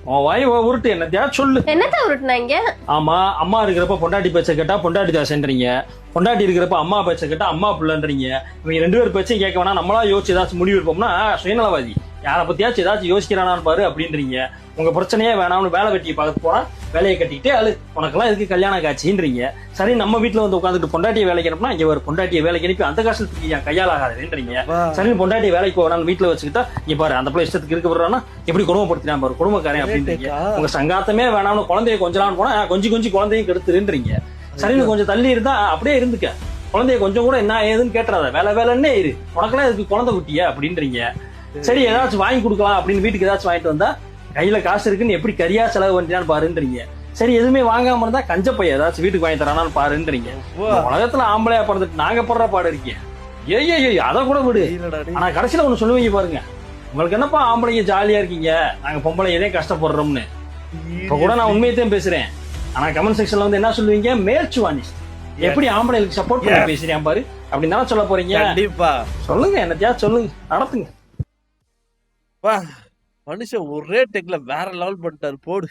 உன் வாய் உருட்டு என்னத்தையா சொல்லு. என்னத்த உருட்டுனாங்க? ஆமா, அம்மா இருக்கிறப்ப பொண்டாட்டி பேச்ச கேட்டா பொண்டாட்டி தாசன்றீங்க, பொண்டாட்டி இருக்கிறப்ப அம்மா பேச்ச கேட்டா அம்மா பிள்ளைன்றீங்க. இவங்க 2 பேர் பேச்சையும் கேட்க வேணா, நம்மளா யோசிச்சு ஏதாச்சும் முடிவு இருப்போம்னா சுயநலவாதி. யாரை பத்தியாச்சும் ஏதாச்சும் யோசிக்கிறானான்னு பாரு அப்படின்றீங்க. உங்க பிரச்சனையே வேணாம்னு வேலை வெட்டியை பார்க்க போனா வேலையை கட்டிக்கிட்டே அழு, உனக்கெல்லாம் எதுக்கு கல்யாணம் காட்சின்றீங்க. சரி, நம்ம வீட்டுல வந்து உட்காந்துட்டு பொண்டாட்டியை வேலைக்கு அனுப்புனா இங்க ஒரு பொண்டாட்டியை வேலைக்கு அனுப்பி அந்த காசுக்கு என் கையால் ஆகாதுன்றீங்க. சரி, பொண்டாட்டியை வேலைக்கு போறான்னு வீட்டுல வச்சுக்கிட்டா இங்க பாரு அந்த பிள்ளை இஷ்டத்துக்கு இருக்க விடுறான்னா எப்படி குடும்பப்படுத்தினா பாரு குடும்பக்காரன் அப்படின்றீங்க. உங்க சங்காத்தமே வேணாம்னு குழந்தைய கொஞ்சலான்னு போனா கொஞ்சம் குழந்தையும் கெடுத்துருன்றீங்க. சரின்னு கொஞ்சம் தள்ளி இருந்தா அப்படியே இருந்துக்க, குழந்தைய கொஞ்சம் கூட என்ன ஏதுன்னு கேட்டுறாத, வேலைன்னே இரு, உனக்கெல்லாம் இதுக்கு குழந்தை குட்டிய அப்படின்றீங்க. சரி, ஏதாச்சும் வாங்கி கொடுக்கலாம் அப்படின்னு வீட்டுக்கு ஏதாச்சும் வாங்கிட்டு வந்தா கையில காசு இருக்குன்னு எப்படி கரியா செலவு பண்றான்னு பாருன்றீங்க. சரி, எதுவுமே வாங்காம இருந்தா கஞ்சப்பைய ஏதாச்சும் வீட்டுக்கு வாங்கி தரானான்னு பாருன்றீங்க. உலகத்துல ஆம்பளையா பிறந்துட்டு நாங்க படுற பாடு இருக்கேன். ஏய் அதை கூட விடு. ஆனா கடைசியில ஒண்ணு சொல்லுவீங்க பாருங்க, உங்களுக்கு என்னப்பா ஆம்பளைங்க ஜாலியா இருக்கீங்க, நாங்க பொம்பளை எதே கஷ்டப்படுறோம்னு. இப்ப கூட நான் உண்மையத்தையும் பேசுறேன். ஆனா கமெண்ட் செக்ஷன்ல வந்து என்ன சொல்லுவீங்க, மேல்ச்சுவானிஸ் எப்படி ஆம்பளைகளுக்கு சப்போர்ட் பண்ணி பேசுறேன் பாரு அப்படின்னு தானே சொல்ல போறீங்க. சொல்லுங்க, என்னத்தையா சொல்லுங்க, நடத்துங்க. மனுஷன் ஒரே டெக்ல வேற லெவல் பண்ணிட்டாரு போடு.